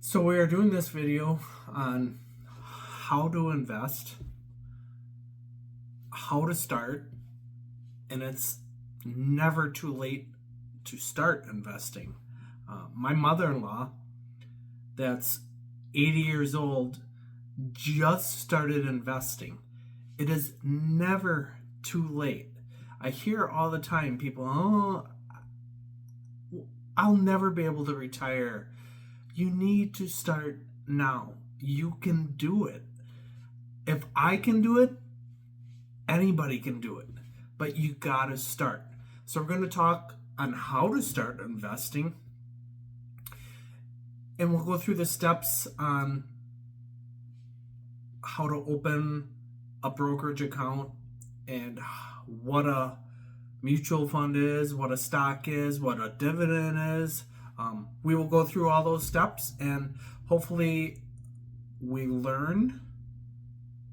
So we are doing this video on how to invest, how to start, and it's never too late to start investing. My mother-in-law, that's 80 years old, just started investing. It is never too late. I hear all the time people, oh, I'll never be able to retire. You need to start now. You can do it. If I can do it, anybody can do it. But you gotta start. So we're going to talk on how to start investing. And we'll go through the steps on how to open a brokerage account and what a mutual fund is, what a stock is, what a dividend is. We will go through all those steps and hopefully we learn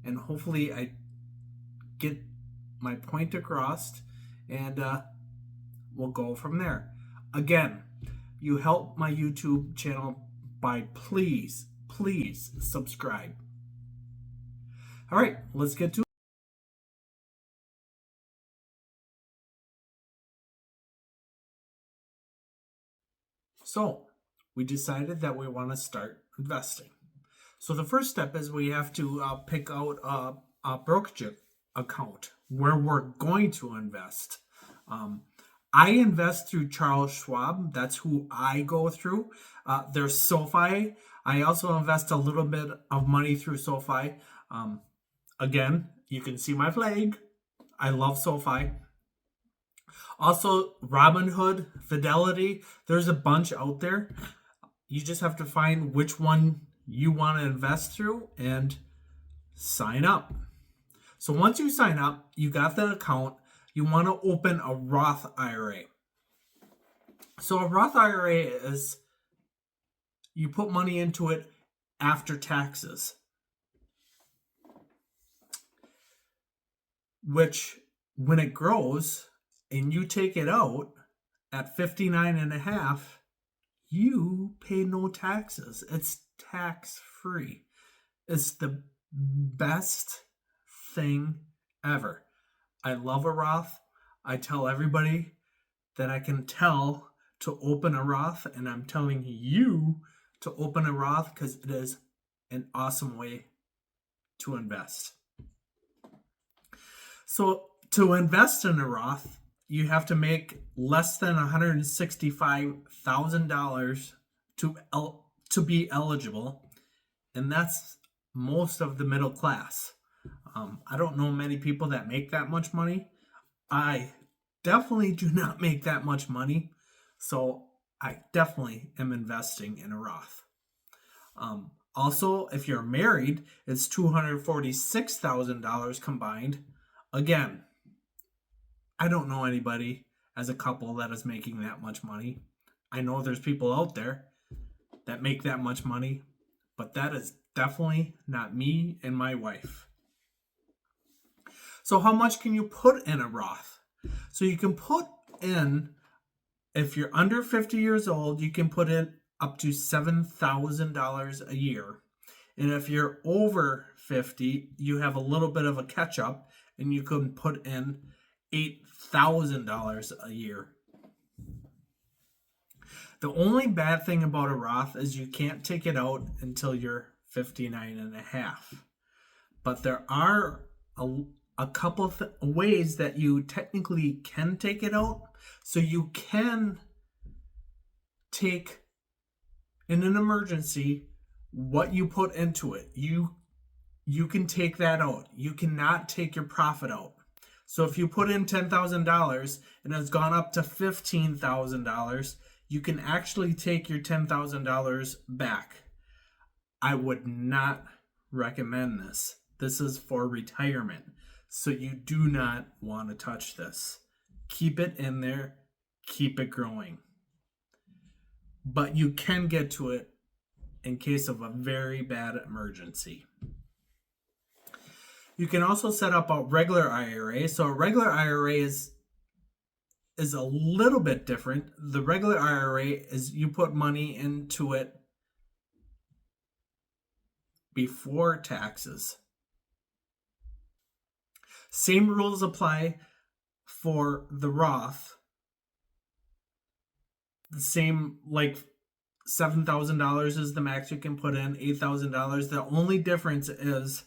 and hopefully I get my point across and we'll go from there. Again, you help my YouTube channel by please subscribe. All right, let's get to it. So we decided that we want to start investing. So the first step is we have to pick out a brokerage account where we're going to invest. I invest through Charles Schwab. That's who I go through. There's SoFi. I also invest a little bit of money through SoFi. Again, you can see my flag. I love SoFi. Also, Robinhood, Fidelity. There's a bunch out there. You just have to find which one you want to invest through and sign up. So once you sign up, you got the account, you want to open a Roth IRA. So a Roth IRA is you put money into it after taxes, which when it grows and you take it out at 59 and a half, you pay no taxes. It's tax free. It's the best thing ever. I love a Roth. I tell everybody that I can tell to open a Roth, and I'm telling you to open a Roth because it is an awesome way to invest. So to invest in a Roth, you have to make less than $165,000 to be eligible, and that's most of the middle class. I don't know many people that make that much money. I definitely do not make that much money, so I definitely am investing in a Roth. Also, if you're married, it's $246,000 combined. Again, I don't know anybody as a couple that is making that much money. I know there's people out there that make that much money, but that is definitely not me and my wife. So how much can you put in a Roth? So you can put in, if you're under 50 years old, you can put in up to $7,000 a year. And if you're over 50, you have a little bit of a catch up and you can put in $8,000 a year. The only bad thing about a Roth is you can't take it out until you're 59 and a half. But there are a couple of ways that you technically can take it out. So you can take, in an emergency, what you put into it. You can take that out. You cannot take your profit out. So if you put in $10,000 and it's gone up to $15,000, you can actually take your $10,000 back. I would not recommend this. This is for retirement. So you do not want to touch this. Keep it in there. Keep it growing. But you can get to it in case of a very bad emergency. You can also set up a regular IRA. So a regular IRA is a little bit different. The regular IRA is you put money into it before taxes. Same rules apply for the Roth. The same, like $7,000 is the max you can put in, $8,000. The only difference is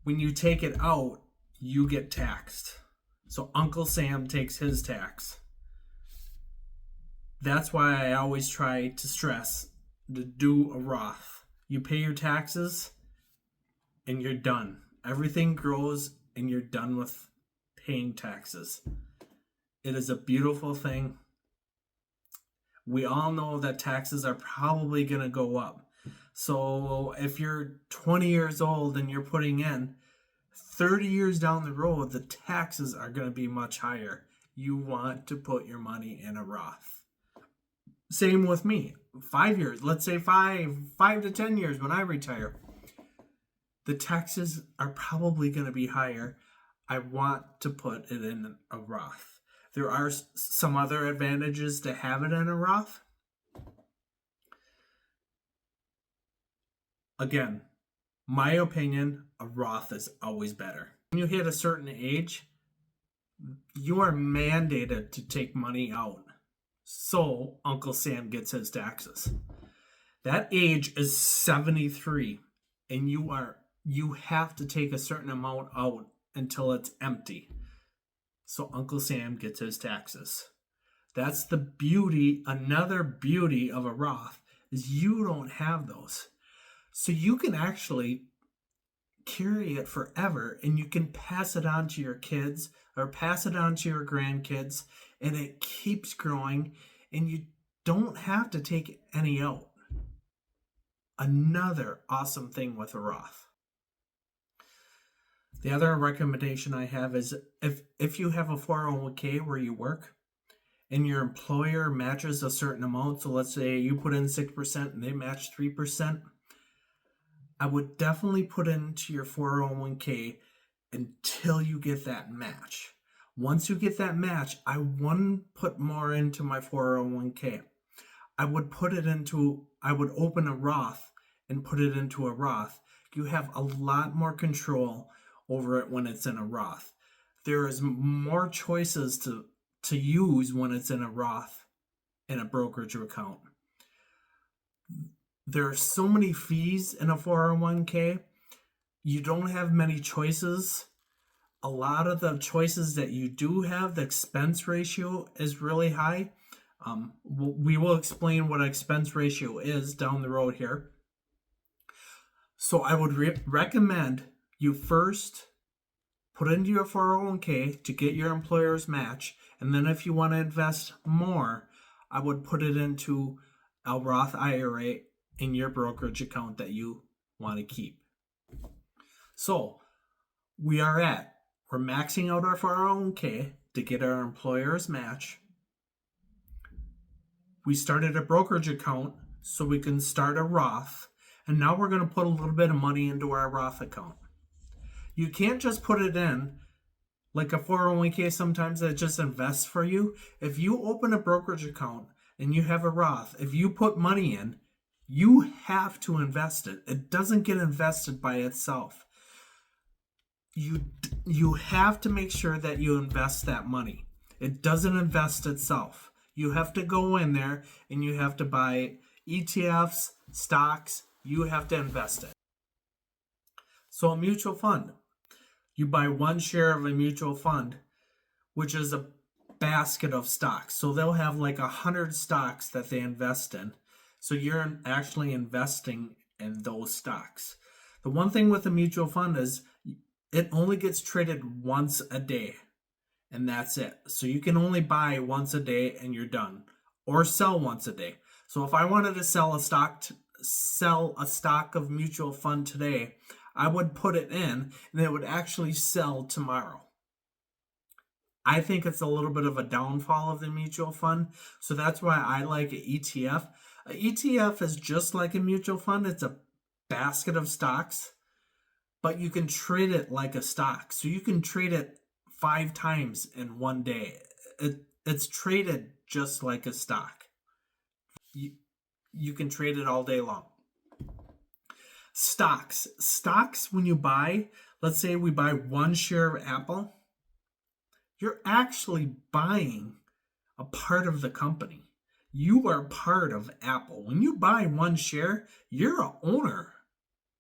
when you take it out, you get taxed. So Uncle Sam takes his tax. That's why I always try to stress to do a Roth. You pay your taxes and you're done. Everything grows and you're done with paying taxes. It is a beautiful thing. We all know that taxes are probably going to go up. So if you're 20 years old and you're putting in, 30 years down the road, the taxes are going to be much higher. You want to put your money in a Roth. Same with me. 5 years, let's say 5 to 10 years when I retire, the taxes are probably going to be higher. I want to put it in a Roth. There are some other advantages to have it in a Roth. Again, my opinion, a Roth is always better. When you hit a certain age, you are mandated to take money out. So Uncle Sam gets his taxes. That age is 73, and you have to take a certain amount out until it's empty. So Uncle Sam gets his taxes. That's the beauty, another beauty of a Roth, is you don't have those. So you can actually carry it forever, and you can pass it on to your kids or pass it on to your grandkids, and it keeps growing, and you don't have to take any out. Another awesome thing with a Roth. The other recommendation I have is if you have a 401k where you work and your employer matches a certain amount, so let's say you put in 6% and they match 3%, I would definitely put into your 401k until you get that match. Once you get that match, I wouldn't put more into my 401k. I would open a Roth and put it into a Roth. You have a lot more control over it when it's in a Roth. There is more choices to use when it's in a Roth in a brokerage account. There are so many fees in a 401k. You don't have many choices. A lot of the choices that you do have, the expense ratio is really high. We will explain what expense ratio is down the road here. So I would recommend you first put into your 401k to get your employer's match. And then if you want to invest more, I would put it into a Roth IRA in your brokerage account that you want to keep. So we're maxing out our 401k to get our employer's match. We started a brokerage account so we can start a Roth. And now we're going to put a little bit of money into our Roth account. You can't just put it in like a 401k sometimes that just invests for you. If you open a brokerage account and you have a Roth, if you put money in, you have to invest it. It doesn't get invested by itself. You have to make sure that you invest that money. It doesn't invest itself. You have to go in there and you have to buy ETFs, stocks. You have to invest it. So a mutual fund, you buy one share of a mutual fund, which is a basket of stocks. So they'll have like 100 stocks that they invest in. So you're actually investing in those stocks. The one thing with a mutual fund is it only gets traded once a day, and that's it. So you can only buy once a day and you're done, or sell once a day. So if I wanted to sell a stock of mutual fund today, I would put it in and it would actually sell tomorrow. I think it's a little bit of a downfall of the mutual fund. So that's why I like an ETF. An ETF is just like a mutual fund. It's a basket of stocks, but you can trade it like a stock. So you can trade it 5 times in one day. It's traded just like a stock. You can trade it all day long. Stocks, when you buy, let's say we buy one share of Apple, you're actually buying a part of the company. You are part of Apple. When you buy one share, you're an owner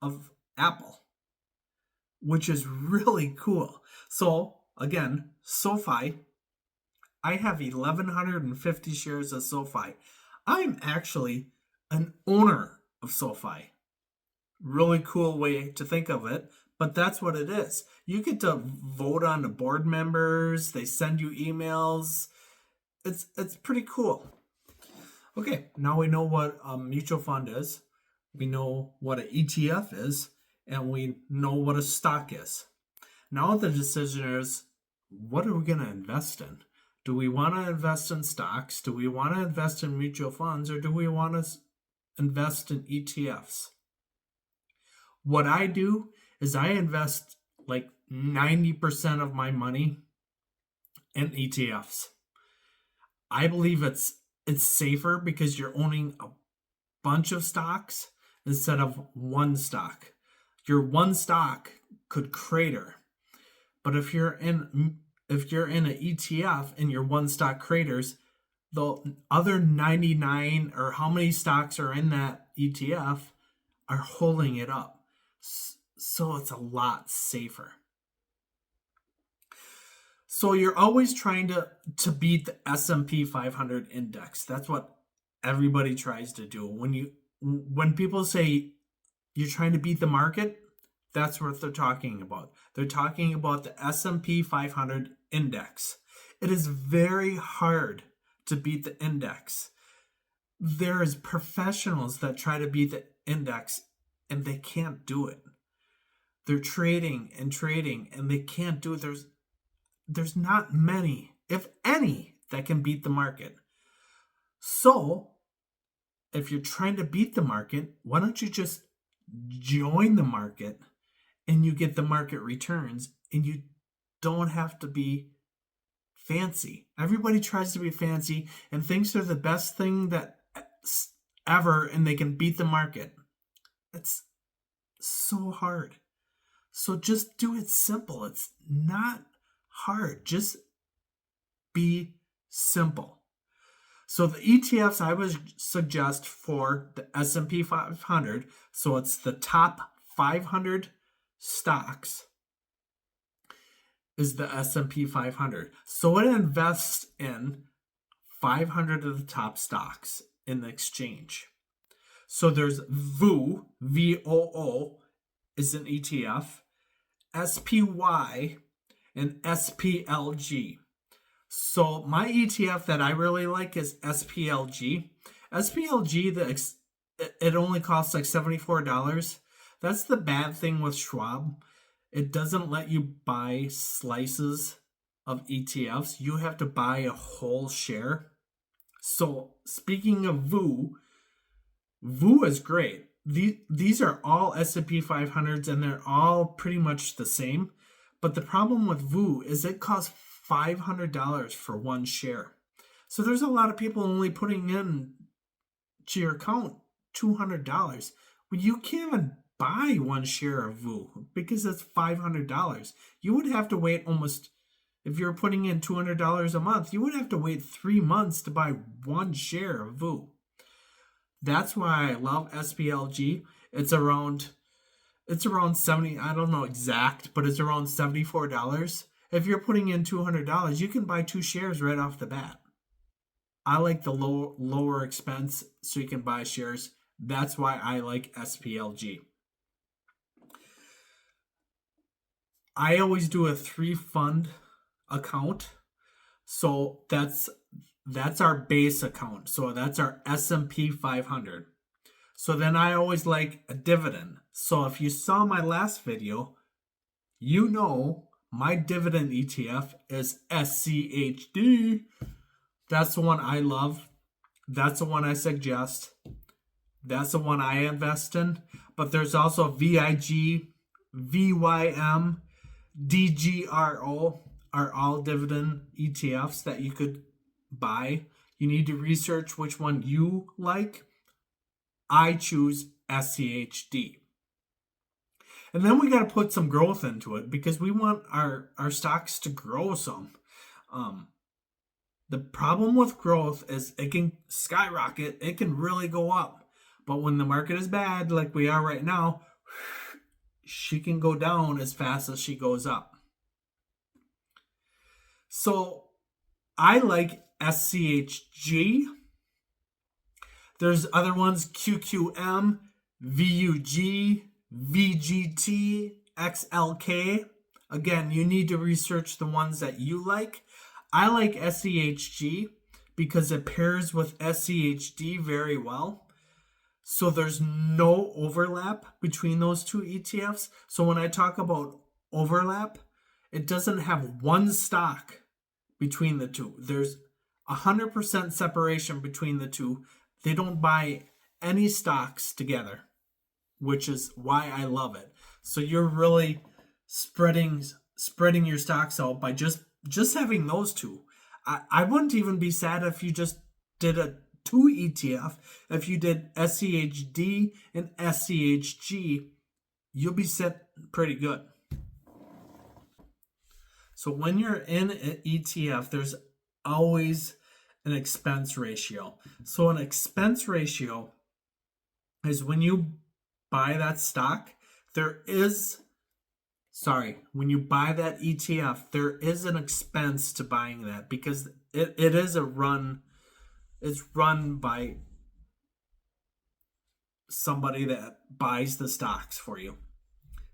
of Apple, which is really cool. So, again, SoFi, I have 1,150 shares of SoFi. I'm actually an owner of SoFi. Really cool way to think of it, but that's what it is. You get to vote on the board members, they send you emails. It's pretty cool. Okay, now we know what a mutual fund is, we know what an ETF is, and we know what a stock is. Now the decision is, what are we going to invest in? Do we want to invest in stocks? Do we want to invest in mutual funds? Or do we want to invest in ETFs? What I do is I invest like 90% of my money in ETFs. I believe it's safer because you're owning a bunch of stocks instead of one stock. Your one stock could crater. But if you're in an ETF and your one stock craters, the other 99 or how many stocks are in that ETF are holding it up. So it's a lot safer. So you're always trying to beat the S&P 500 index. That's what everybody tries to do. When people say you're trying to beat the market, that's what they're talking about. They're talking about the S&P 500 index. It is very hard to beat the index. There is professionals that try to beat the index and they can't do it. They're trading and they can't do it. There's not many, if any, that can beat the market. So, if you're trying to beat the market, why don't you just join the market and you get the market returns and you don't have to be fancy. Everybody tries to be fancy and thinks they're the best thing that ever and they can beat the market. It's so hard. So just do it simple. It's not hard. Just be simple. So the ETFs I would suggest for the S&P 500, so it's the top 500 stocks, is the S&P 500. So it invests in 500 of the top stocks in the exchange. So there's VOO, VOO is an ETF, SPY, and SPLG. So my ETF that I really like is SPLG. SPLG, it only costs like $74. That's the bad thing with Schwab. It doesn't let you buy slices of ETFs. You have to buy a whole share. So speaking of VOO, VOO is great. These are all S&P 500s and they're all pretty much the same. But the problem with VOO is it costs $500 for one share. So there's a lot of people only putting in to your account $200. Well, you can't even buy one share of VOO because it's $500. You would have to wait almost, if you're putting in $200 a month, you would have to wait 3 months to buy one share of VOO. That's why I love SPLG. It's around 70, I don't know exact, but it's around $74. If you're putting in $200, you can buy 2 shares right off the bat. I like the lower expense so you can buy shares. That's why I like SPLG. I always do a 3-fund account. So that's our base account. So that's our S&P 500. So then I always like a dividend. So if you saw my last video, you know my dividend ETF is SCHD. That's the one I love. That's the one I suggest. That's the one I invest in. But there's also VIG, VYM, DGRO are all dividend ETFs that you could buy. You need to research which one you like. I choose SCHD. And then we got to put some growth into it because we want our stocks to grow some. The problem with growth is it can skyrocket, it can really go up. But when the market is bad, like we are right now, she can go down as fast as she goes up. So I like SCHG. There's other ones, QQM, VUG, VGT, XLK. Again, you need to research the ones that you like. I like SCHG because it pairs with SCHD very well. So there's no overlap between those two ETFs. So when I talk about overlap, it doesn't have one stock between the two. There's 100% separation between the two. They don't buy any stocks together, which is why I love it. So you're really spreading your stocks out by just having those two. I wouldn't even be sad if you just did a 2 ETF. If you did SCHD and SCHG, you'll be set pretty good. So when you're in an ETF, there's always an expense ratio. So an expense ratio is when you buy that stock, when you buy that ETF, there is an expense to buying that because it is it's run by somebody that buys the stocks for you.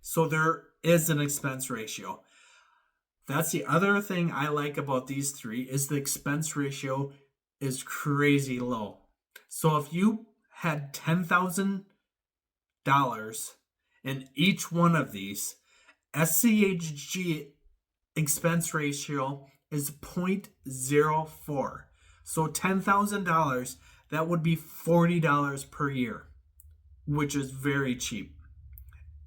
So there is an expense ratio. That's the other thing I like about these three is the expense ratio is crazy low. So if you had $10,000 in each one of these, SCHG expense ratio is 0.04. So $10,000, that would be $40 per year, which is very cheap.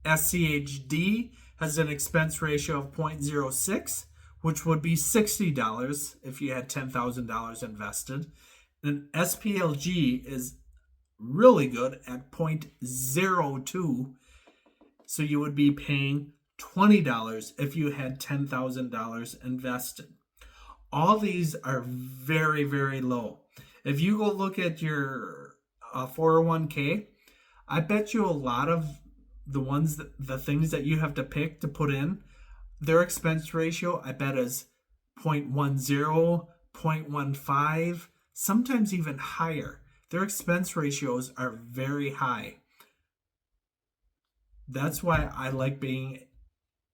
SCHD has an expense ratio of 0.06, which would be $60 if you had $10,000 invested. And SPLG is really good at 0.02, so you would be paying $20 if you had $10,000 invested. All these are very, very low. If you go look at your 401k, I bet you a lot of the things that you have to pick to put in, their expense ratio, I bet is 0.10, 0.15, sometimes even higher. Their expense ratios are very high. That's why I like being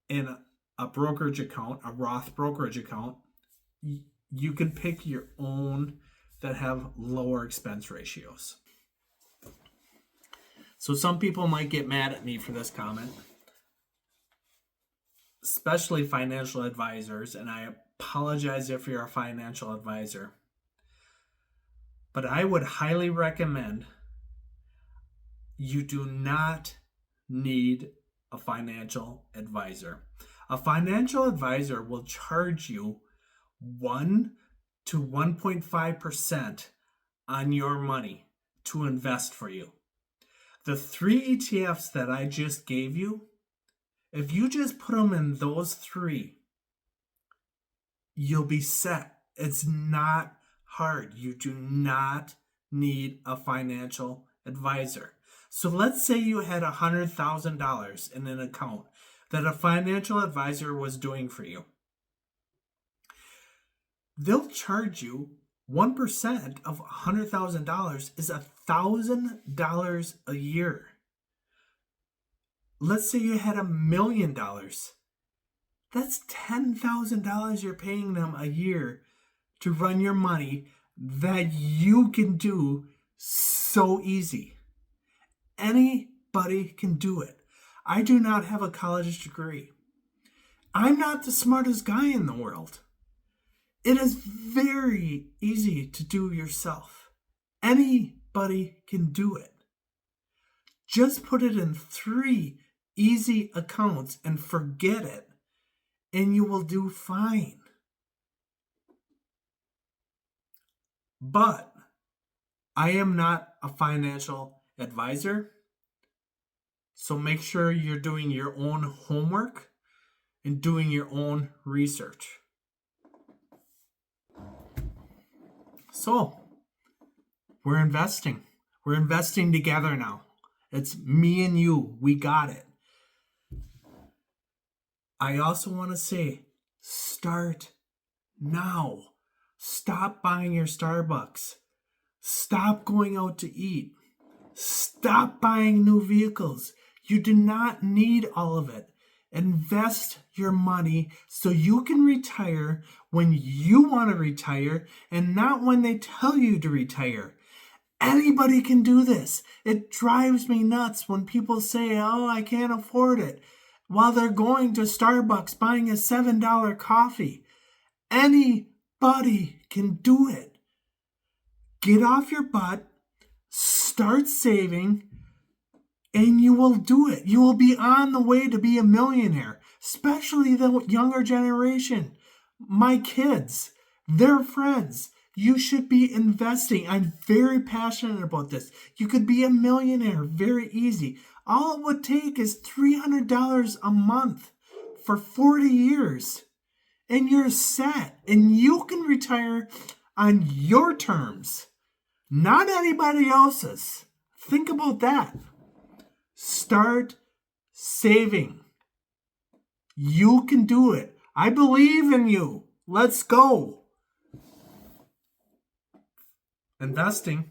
in a brokerage account, a Roth brokerage account. You can pick your own that have lower expense ratios. So some people might get mad at me for this comment, especially financial advisors, and I apologize if you're a financial advisor. But I would highly recommend you do not need a financial advisor. A financial advisor will charge you 1 to 1.5% on your money to invest for you. The 3 ETFs that I just gave you, if you just put them in those 3, you'll be set. It's not hard. You do not need a financial advisor. So let's say you had $100,000 in an account that a financial advisor was doing for you. They'll charge you 1% of $100,000 is $1,000 a year. Let's say you had $1 million. That's $10,000 you're paying them a year to run your money that you can do so easy. Anybody can do it. I do not have a college degree. I'm not the smartest guy in the world. It is very easy to do yourself. Anybody can do it. Just put it in 3 easy accounts and forget it, and you will do fine. But I am not a financial advisor, So make sure you're doing your own homework and doing your own research. So, we're investing. We're investing together now. It's me and you. We got it. I also want to say, start now. Stop buying your Starbucks. Stop going out to eat. Stop buying new vehicles. You do not need all of it. Invest your money so you can retire when you want to retire and not when they tell you to retire. Anybody can do this. It drives me nuts when people say, oh, I can't afford it, while they're going to Starbucks buying a $7 coffee. Anybody can do it. Get off your butt, start saving, and you will do it. You will be on the way to be a millionaire, especially the younger generation. My kids, their friends. You should be investing. I'm very passionate about this. You could be a millionaire very easy. All it would take is $300 a month for 40 years. And you're set. And you can retire on your terms, not anybody else's. Think about that. Start saving. You can do it. I believe in you. Let's go. Investing